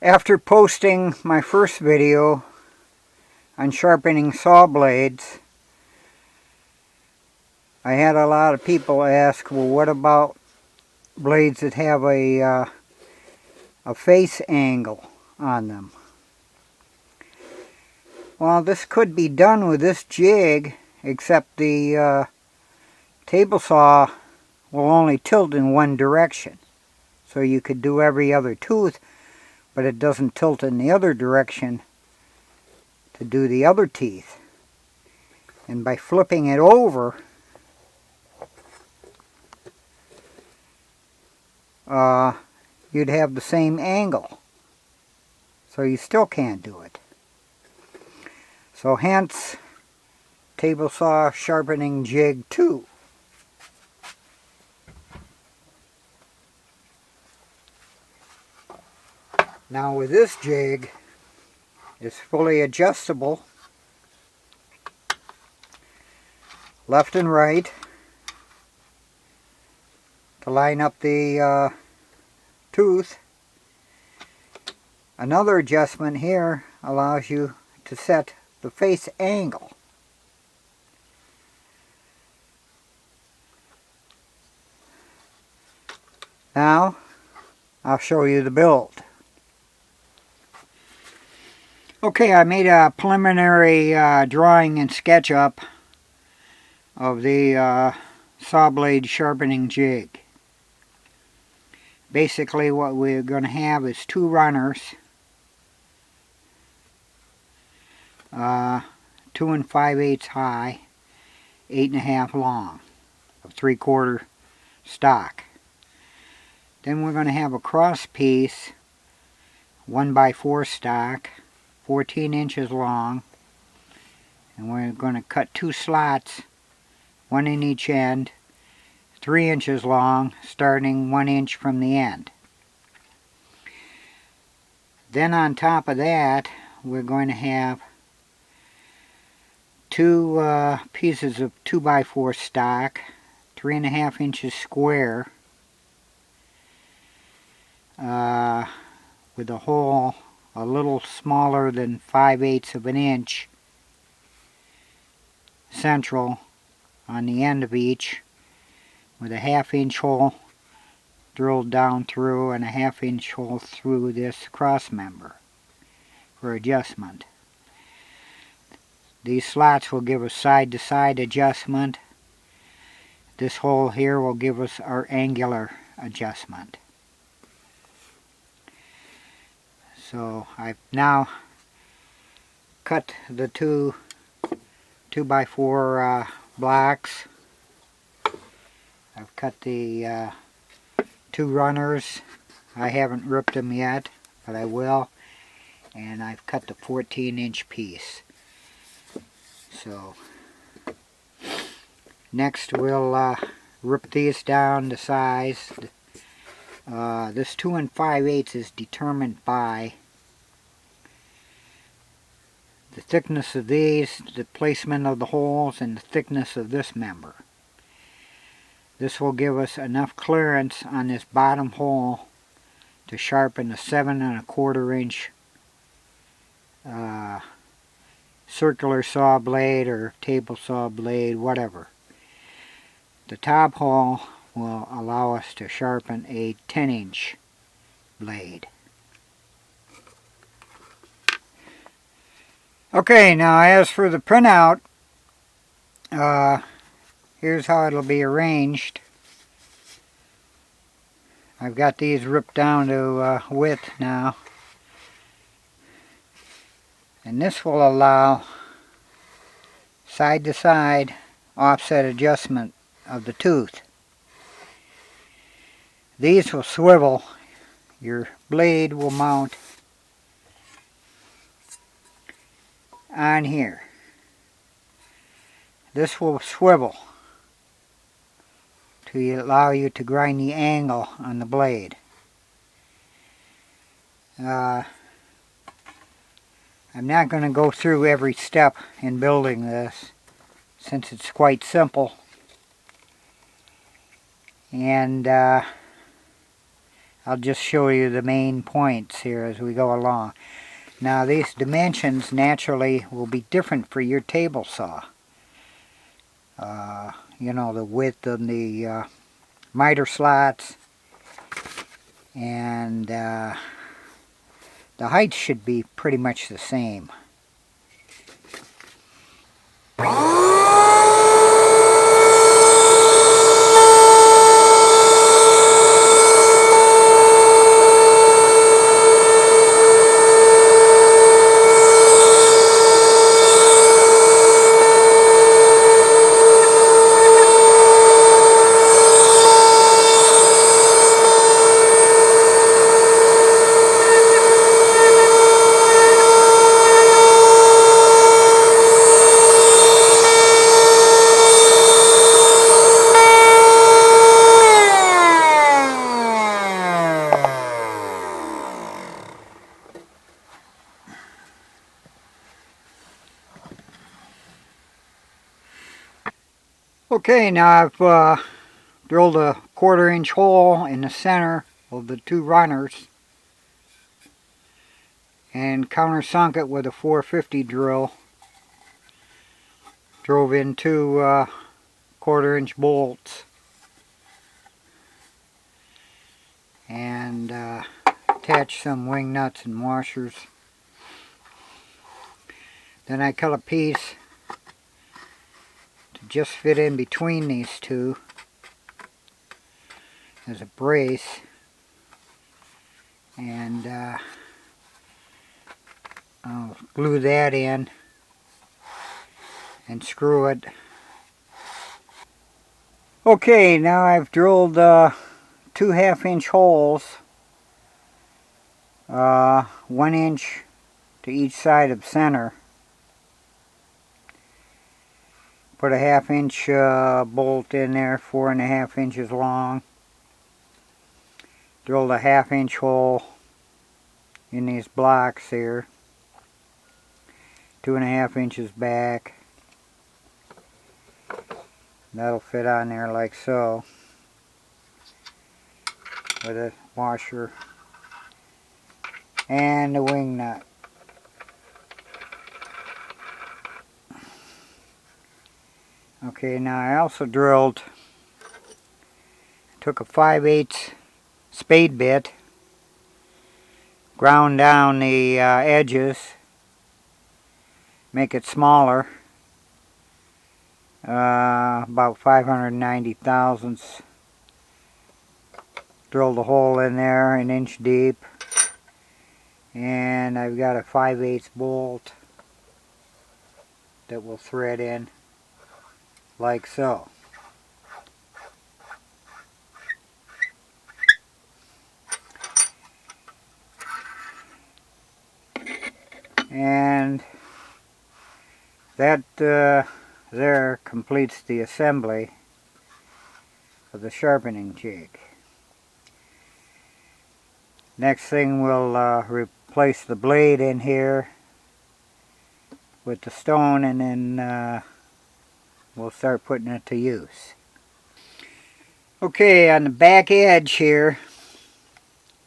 After posting my first video on sharpening saw blades, I had a lot of people ask, well, what about blades that have a face angle on them? Well, this could be done with this jig, except the table saw will only tilt in one direction. So you could do every other tooth, but it doesn't tilt in the other direction to do the other teeth. And by flipping it over, you'd have the same angle. So you still can't do it. So hence, table saw sharpening jig 2. Now with this jig, it's fully adjustable, left and right, to line up the tooth. Another adjustment here allows you to set the face angle. Now, I'll show you the build. Okay, I made a preliminary drawing and SketchUp of the saw blade sharpening jig. Basically what we're going to have is 2 runners, 2 5/8 high, 8 1/2 long, of 3/4 stock. Then we're going to have a cross piece, 1x4 stock, 14 inches long, and we're going to cut 2 slots, 1 in each end, 3 inches long, starting 1 inch from the end. Then on top of that, we're going to have 2 pieces of 2x4 stock, 3 1/2 inches square, with a hole a little smaller than 5/8 of an inch central on the end of each, with a 1/2 inch hole drilled down through and a 1/2 inch hole through this cross member for adjustment. These slots will give us side-to-side adjustment. This hole here will give us our angular adjustment. So I've now cut the 2 2x4 blocks. I've cut the 2 runners. I haven't ripped them yet, but I will. And I've cut the 14-inch piece. So next we'll rip these down to size. This 2 5/8 is determined by the thickness of these, the placement of the holes, and the thickness of this member. This will give us enough clearance on this bottom hole to sharpen a 7 1/4 inch circular saw blade or table saw blade, whatever. The top hole will allow us to sharpen a 10-inch blade. Okay, now as for the printout, here's how it'll be arranged. I've got these ripped down to width now, and this will allow side-to-side offset adjustment of the tooth. These will swivel. Your blade will mount on here. This will swivel to allow you to grind the angle on the blade. I'm not going to go through every step in building this, since it's quite simple. And I'll just show you the main points here as we go along. Now these dimensions naturally will be different for your table saw. You know, the width of the miter slots, and the height should be pretty much the same. Okay, now I've drilled a 1/4 inch hole in the center of the two runners and countersunk it with a 450 drill. Drove in two 1/4 inch bolts and attached some wing nuts and washers. Then I cut a piece to just fit in between these two as a brace, and I'll glue that in and screw it. Okay, now I've drilled 2 1/2 inch holes, 1 inch to each side of center. Put a 1/2 inch bolt in there, 4 1/2 inches long. Drilled a 1/2 inch hole in these blocks here, 2 1/2 inches back. That'll fit on there like so, with a washer and a wing nut. Okay, now I also took a 5/8 spade bit, ground down the edges, make it smaller, about 590 thousandths. Drilled a hole in there 1 inch deep, and I've got a 5/8 bolt that will thread in like so. And that there completes the assembly of the sharpening jig. Next thing, we'll replace the blade in here with the stone, and then we'll start putting it to use. Okay, on the back edge here,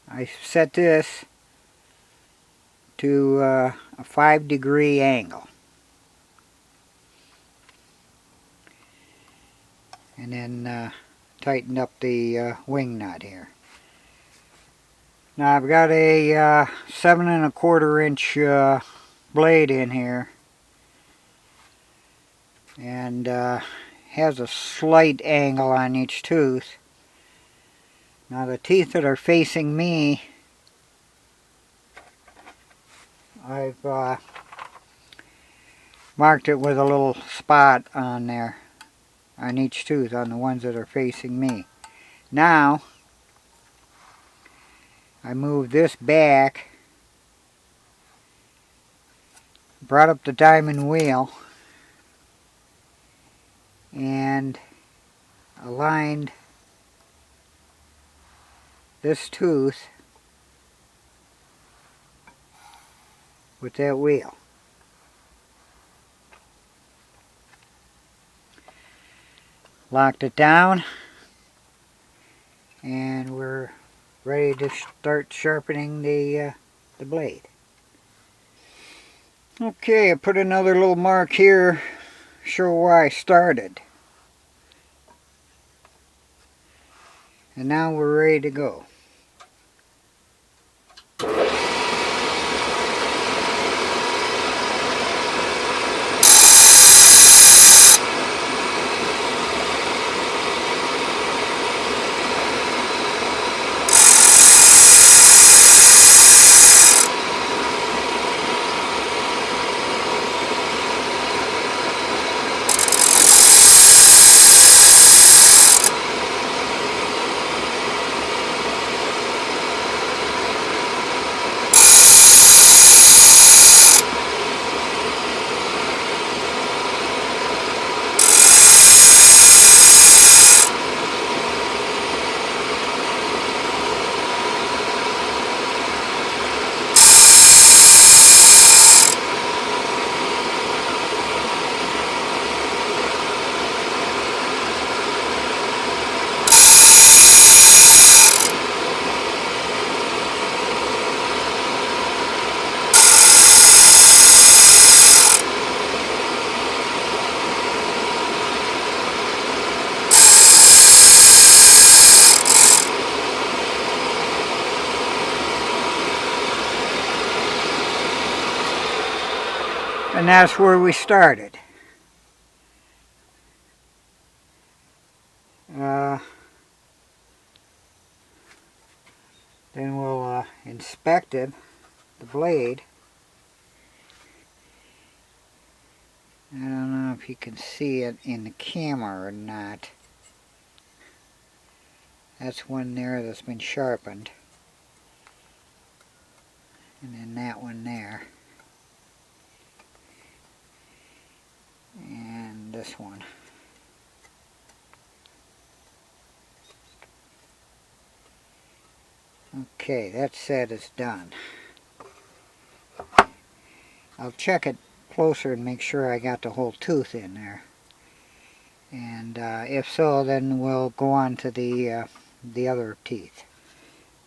I set this to a 5-degree angle, and then tighten up the wing nut here. Now I've got a 7 1/4 inch blade in here, and has a slight angle on each tooth. Now the teeth that are facing me, I've marked it with a little spot on there on each tooth, on the ones that are facing me. Now I moved this back, brought up the diamond wheel, and aligned this tooth with that wheel. Locked it down, and we're ready to start sharpening the blade. Okay, I put another little mark here, show where I started. And now we're ready to go. And that's where we started. Then we'll inspect it, the blade. I don't know if you can see it in the camera or not. That's one there that's been sharpened. And then that one there. And this one. Okay, that set is done. I'll check it closer and make sure I got the whole tooth in there. And if so, then we'll go on to the other teeth.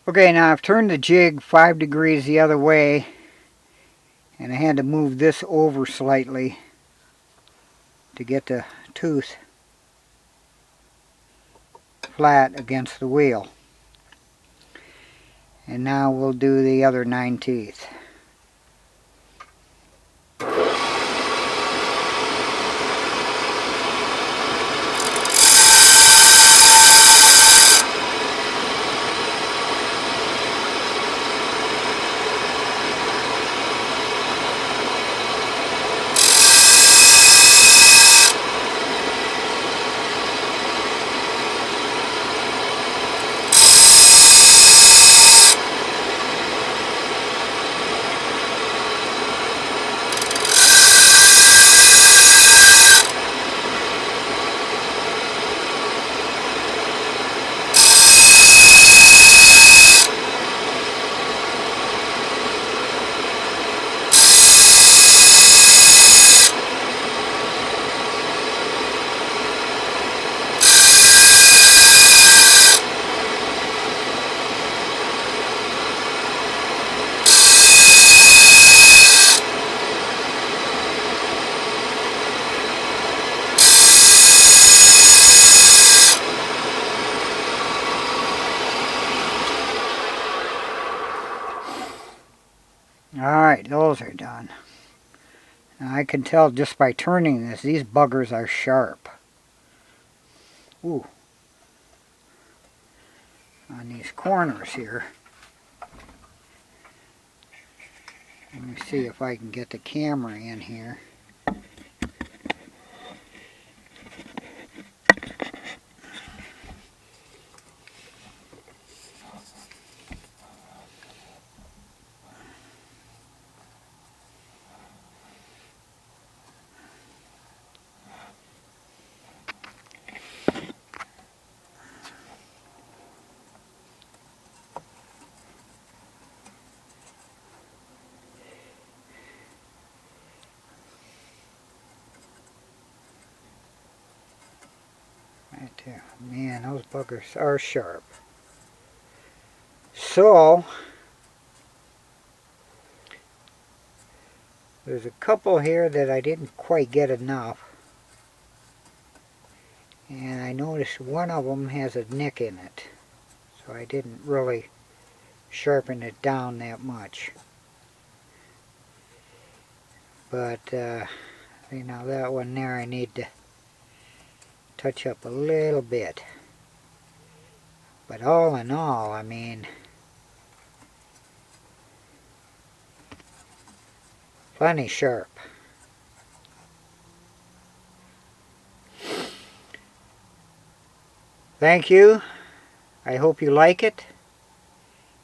Okay, now I've turned the jig 5 degrees the other way, and I had to move this over slightly to get the tooth flat against the wheel. And now we'll do the other 9 teeth. Alright, those are done. Now I can tell just by turning this, these buggers are sharp. Ooh. On these corners here. Let me see if I can get the camera in here. Right there. Man, those buggers are sharp. So there's a couple here that I didn't quite get enough, and I noticed one of them has a nick in it, so I didn't really sharpen it down that much. But you know, that one there I need to touch up a little bit. But all in all, I mean, plenty sharp. Thank you. I hope you like it.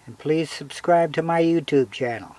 And please subscribe to my YouTube channel.